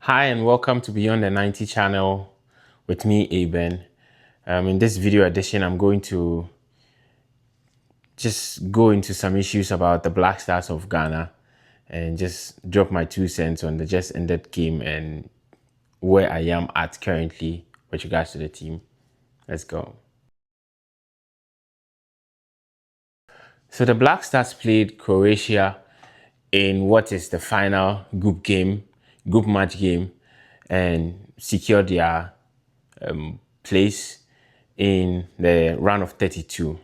Hi and welcome to Beyond the 90 channel with me, Aben. In this video edition, I'm going to just go into some issues about the Black Stars of Ghana and just drop my 2 cents on the just ended game and where I am at currently with regards to the team. Let's go. So the Black Stars played Croatia in what is the final group match game, and secured their place in the round of 32.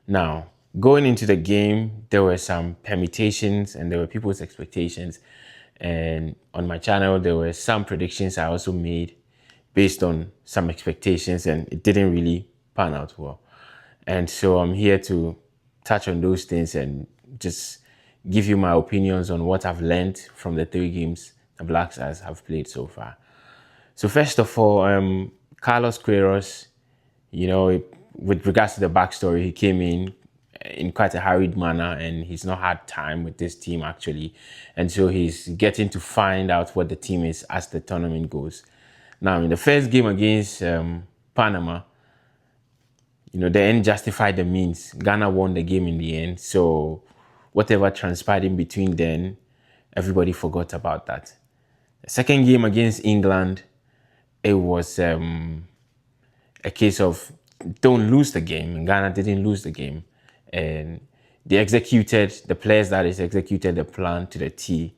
Now, going into the game, there were some permutations and there were people's expectations. And on my channel, there were some predictions I also made based on some expectations, and it didn't really pan out well. And so I'm here to touch on those things and just give you my opinions on what I've learned from the 3 games the Black Stars have played so far. So first of all, Carlos Queiroz, with regards to the backstory, he came in quite a hurried manner and he's not had time with this team actually. And so he's getting to find out what the team is as the tournament goes. Now, in the first game against Panama, the end justified the means. Ghana won the game in the end. So whatever transpired in between then, everybody forgot about that. The second game against England, it was a case of don't lose the game. Ghana didn't lose the game. And the players that is executed the plan to the T.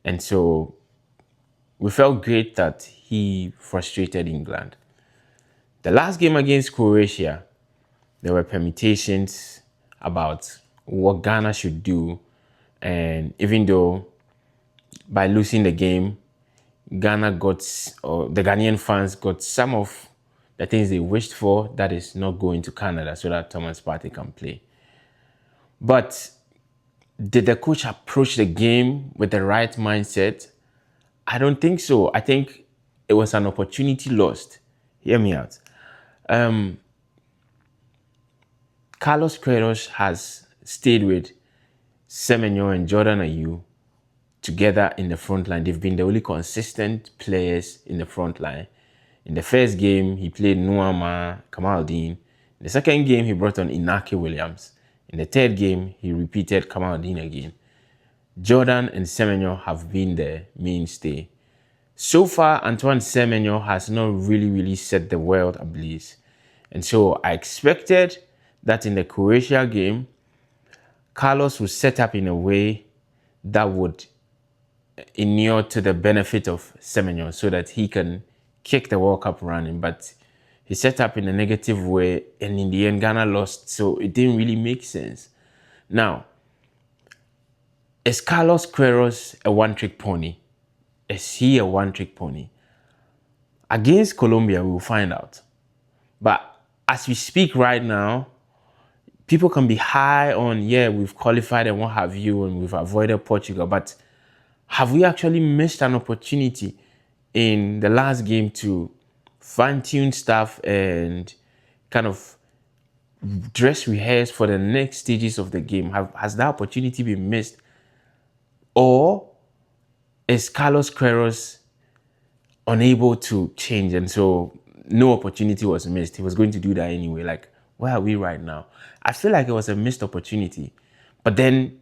And so we felt great that he frustrated England. The last game against Croatia, there were permutations about what Ghana should do. And even though by losing the game, the Ghanaian fans got some of the things they wished for, that is not going to Canada so that Thomas Partey can play. But did the coach approach the game with the right mindset? I don't think so. I think it was an opportunity lost. Hear me out. Carlos Queiroz has stayed with Semenyo and Jordan Ayew together in the front line. They've been the only consistent players in the front line. In the first game, he played Nuama Kamaldeen. In the second game, he brought on Inaki Williams. In the third game, he repeated Kamaldeen again. Jordan and Semenyo have been the mainstay. So far, Antoine Semenyo has not really set the world ablaze. And so I expected that in the Croatia game, Carlos would set up in a way that would inure to the benefit of Semenyo so that he can kick the World Cup running. But he set up in a negative way, and in the end, Ghana lost, so it didn't really make sense. Now, is Carlos Queiroz a one-trick pony? Is he a one-trick pony? Against Colombia, we will find out. But as we speak right now, people can be high on, yeah, we've qualified and what have you, and we've avoided Portugal. But have we actually missed an opportunity in the last game to fine-tune stuff and kind of dress rehearse for the next stages of the game? Has that opportunity been missed? Or is Carlos Queiroz unable to change, and so no opportunity was missed? He was going to do that anyway. Like, where are we right now? I feel like it was a missed opportunity. But then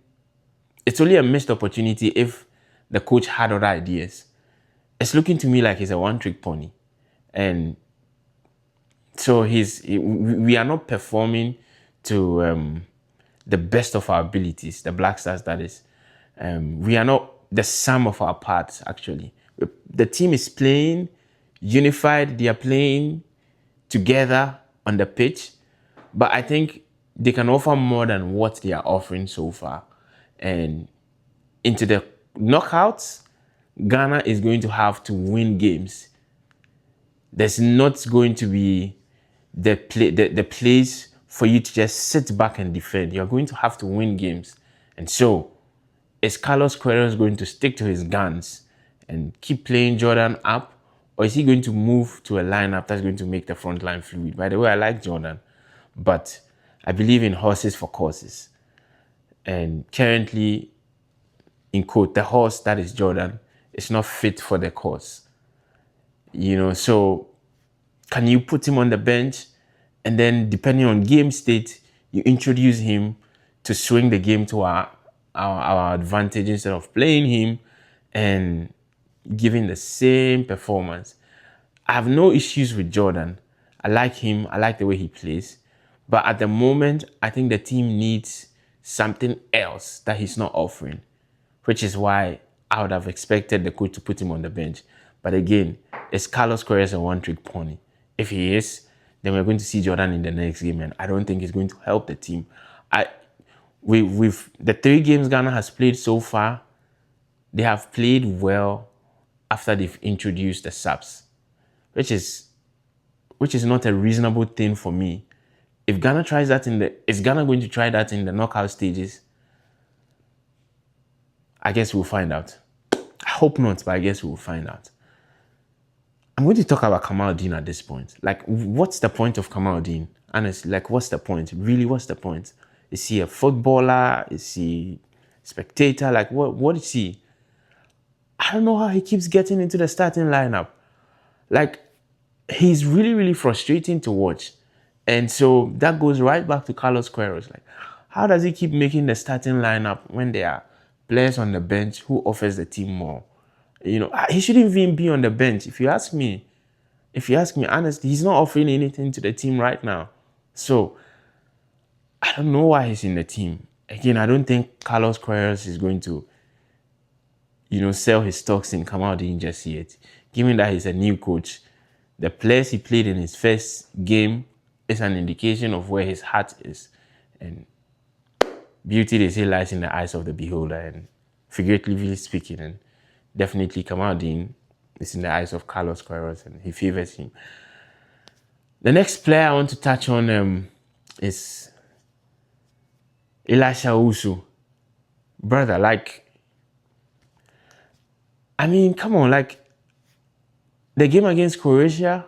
it's only a missed opportunity if the coach had other ideas. It's looking to me like he's a one-trick pony. And so we are not performing to the best of our abilities, the Black Stars, that is. We are not the sum of our parts, actually. The team is playing unified. They are playing together on the pitch. But I think they can offer more than what they are offering so far. And into the knockouts, Ghana is going to have to win games. There's not going to be the place for you to just sit back and defend. You're going to have to win games. And so, is Carlos Queiroz going to stick to his guns and keep playing Jordan up? Or is he going to move to a lineup that's going to make the front line fluid? By the way, I like Jordan, but I believe in horses for courses. And currently, in quote, the horse that is Jordan is not fit for the cause. So can you put him on the bench and then depending on game state, you introduce him to swing the game to our advantage instead of playing him and giving the same performance? I have no issues with Jordan. I like him. I like the way he plays. But at the moment, I think the team needs something else that he's not offering, which is why I would have expected the coach to put him on the bench. But again, is Carlos Queiroz a one-trick pony? If he is, then we're going to see Jordan in the next game, and I don't think it's going to help the team. With the 3 games Ghana has played so far, they have played well after they've introduced the subs, which is not a reasonable thing for me. If Ghana tries that is Ghana going to try that in the knockout stages? I guess we'll find out. I hope not, but I guess we'll find out. I'm going to talk about Kamaldeen at this point. Like, what's the point of Kamaldeen? Honestly, like, what's the point? Really, what's the point? Is he a footballer? Is he a spectator? Like, what is he? I don't know how he keeps getting into the starting lineup. Like, he's really, really frustrating to watch. And so that goes right back to Carlos Queiroz. Like, how does he keep making the starting lineup when there are players on the bench who offers the team more? He shouldn't even be on the bench. If you ask me honestly, he's not offering anything to the team right now. So I don't know why he's in the team. Again, I don't think Carlos Queiroz is going to, sell his stocks in Kamaldeen just yet. Given that he's a new coach, the players he played in his first game is an indication of where his heart is. And beauty, they say, lies in the eyes of the beholder. And figuratively speaking, and definitely Kamaldeen is in the eyes of Carlos Queiroz, and he favors him. The next player I want to touch on is Elisha Owusu. Brother, come on, the game against Croatia,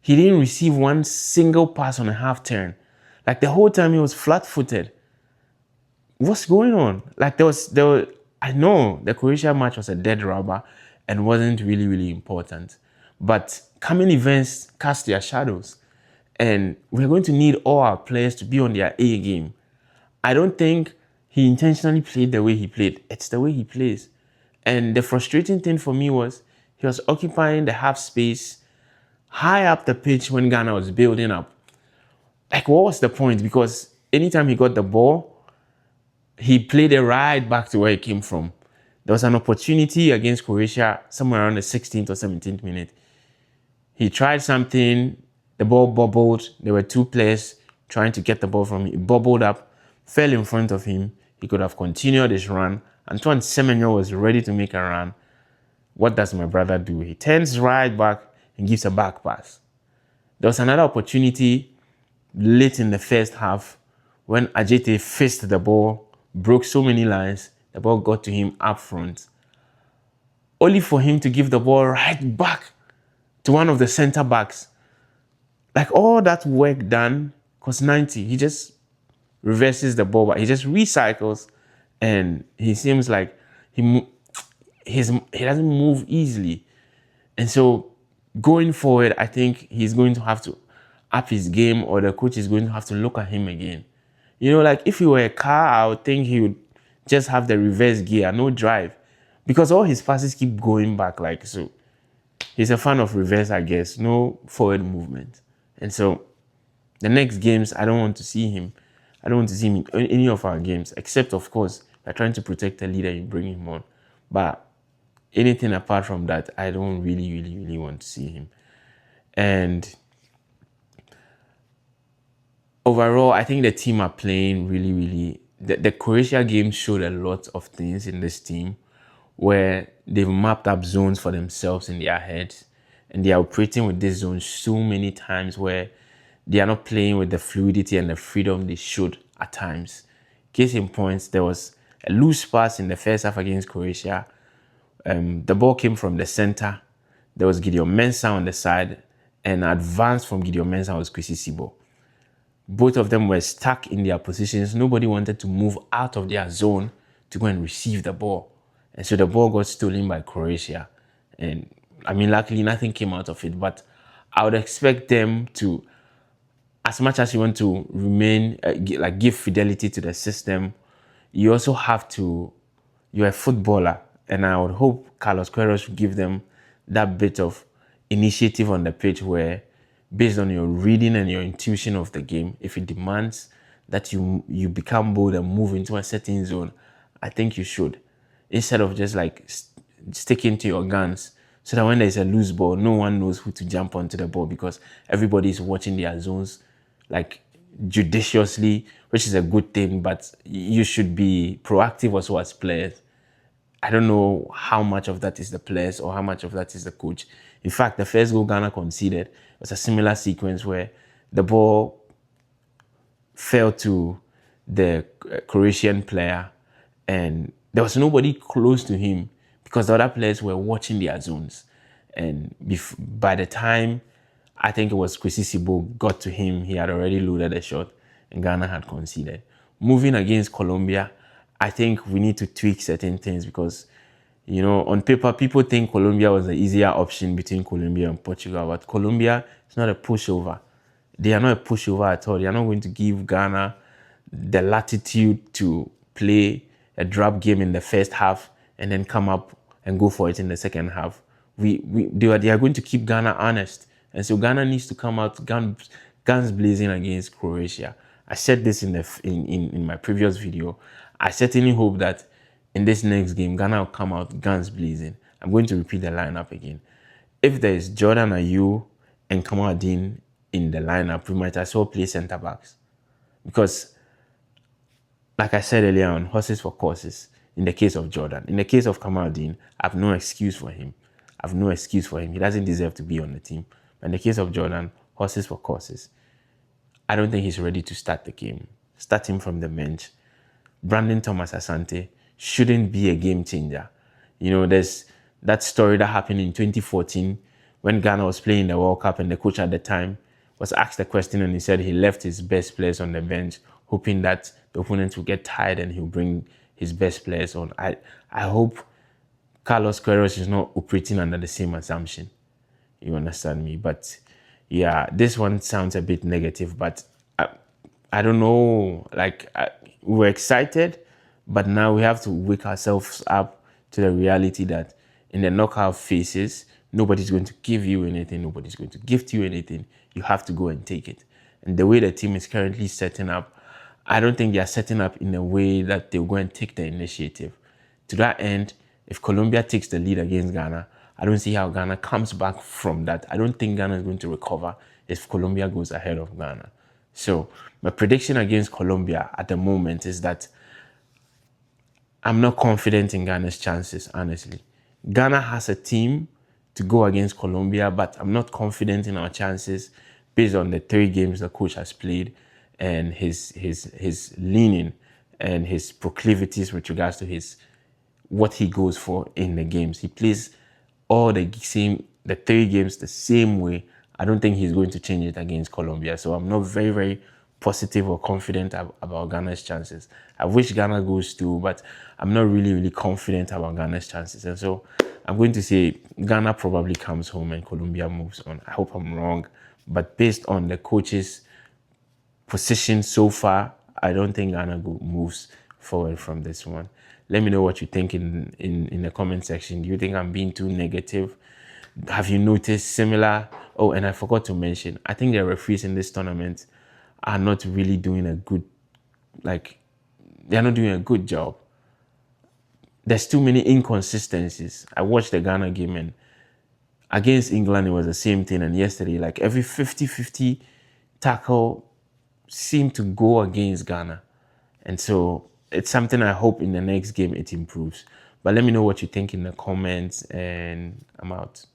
he didn't receive one single pass on a half turn. Like, the whole time he was flat-footed. What's going on? I know the Croatia match was a dead rubber and wasn't really, really important. But coming events cast their shadows. And we're going to need all our players to be on their A game. I don't think he intentionally played the way he played. It's the way he plays. And the frustrating thing for me was he was occupying the half space high up the pitch when Ghana was building up. Like, what was the point? Because anytime he got the ball, he played it right back to where he came from. There was an opportunity against Croatia somewhere around the 16th or 17th minute. He tried something, the ball bobbled. There were 2 players trying to get the ball from him. It bobbled up, fell in front of him. He could have continued his run. Antoine Semenyo was ready to make a run. What does my brother do? He turns right back and gives a back pass. There was another opportunity late in the first half when Ajete faced the ball, broke so many lines, the ball got to him up front. Only for him to give the ball right back to one of the center backs. Like, all that work done, because 90, he just reverses the ball, but he just recycles, and he seems like he doesn't move easily. And so going forward, I think he's going to have to up his game, or the coach is going to have to look at him again. If he were a car, I would think he would just have the reverse gear, no drive, because all his passes keep going back. So he's a fan of reverse, I guess, no forward movement. And so the next games, I don't want to see him. I don't want to see him in any of our games, except, of course, we're trying to protect the leader and bring him on. But anything apart from that, I don't really, really, really want to see him. And overall, I think the team are playing really, really... The Croatia game showed a lot of things in this team where they've mapped up zones for themselves in their heads, and they are operating with this zone so many times where they are not playing with the fluidity and the freedom they should at times. Case in point, there was a loose pass in the first half against Croatia. The ball came from the center. There was Gideon Mensah on the side, and advance from Gideon Mensah was Kwesi Sibo. Both of them were stuck in their positions. Nobody wanted to move out of their zone to go and receive the ball. And so the ball got stolen by Croatia. And I mean, luckily nothing came out of it, but I would expect them to, as much as you want to remain, like give fidelity to the system, you also have to, you're a footballer. And I would hope Carlos Queiroz would give them that bit of initiative on the pitch where, based on your reading and your intuition of the game, if it demands that you become bold and move into a certain zone, I think you should. Instead of just like sticking to your guns, so that when there's a loose ball, no one knows who to jump onto the ball because everybody is watching their zones like judiciously, which is a good thing, but you should be proactive also as players. I don't know how much of that is the players or how much of that is the coach. In fact, the first goal Ghana conceded was a similar sequence where the ball fell to the Croatian player and there was nobody close to him because the other players were watching their zones. And by the time I think it was Kwesi Sibo got to him, he had already loaded a shot and Ghana had conceded. Moving against Colombia, I think we need to tweak certain things because, you know, on paper, people think Colombia was the easier option between Colombia and Portugal, but Colombia is not a pushover. They are not a pushover at all. They are not going to give Ghana the latitude to play a drop game in the first half and then come up and go for it in the second half. They are going to keep Ghana honest. And so Ghana needs to come out guns blazing against Croatia. I said this in my previous video. I certainly hope that in this next game, Ghana will come out guns blazing. I'm going to repeat the lineup again. If there is Jordan Ayew and Kamaldeen in the lineup, we might as well play centre backs. Because, like I said earlier on, horses for courses in the case of Jordan. In the case of Kamaldeen, I have no excuse for him. I have no excuse for him. He doesn't deserve to be on the team. But in the case of Jordan, horses for courses. I don't think he's ready to start the game. Start him from the bench. Brandon Thomas Asante shouldn't be a game changer. You know, there's that story that happened in 2014 when Ghana was playing the World Cup and the coach at the time was asked a question and he said he left his best players on the bench hoping that the opponents will get tired and he'll bring his best players on. I hope Carlos Queiroz is not operating under the same assumption. You understand me? But yeah, this one sounds a bit negative, but I don't know. Like, we were excited, but now we have to wake ourselves up to the reality that in the knockout phases, nobody's going to give you anything. Nobody's going to gift you anything. You have to go and take it. And the way the team is currently setting up, I don't think they are setting up in a way that they'll go and take the initiative. To that end, if Colombia takes the lead against Ghana, I don't see how Ghana comes back from that. I don't think Ghana is going to recover if Colombia goes ahead of Ghana. So my prediction against Colombia at the moment is that I'm not confident in Ghana's chances, honestly. Ghana has a team to go against Colombia, but I'm not confident in our chances based on the 3 games the coach has played and his leaning and his proclivities with regards to what he goes for in the games. He plays all the 3 games the same way. I don't think he's going to change it against Colombia. So I'm not very, very positive or confident about Ghana's chances. I wish Ghana goes too, but I'm not really, really confident about Ghana's chances. And so I'm going to say Ghana probably comes home and Colombia moves on. I hope I'm wrong. But based on the coach's position so far, I don't think Ghana moves forward from this one. Let me know what you think in the comment section. Do you think I'm being too negative? Have you noticed similar? Oh, and I forgot to mention, I think the referees in this tournament are not really doing a good, they're not doing a good job. There's too many inconsistencies. I watched the Ghana game and against England, it was the same thing. And yesterday, like every 50-50 tackle seemed to go against Ghana. And so it's something I hope in the next game it improves. But let me know what you think in the comments and I'm out.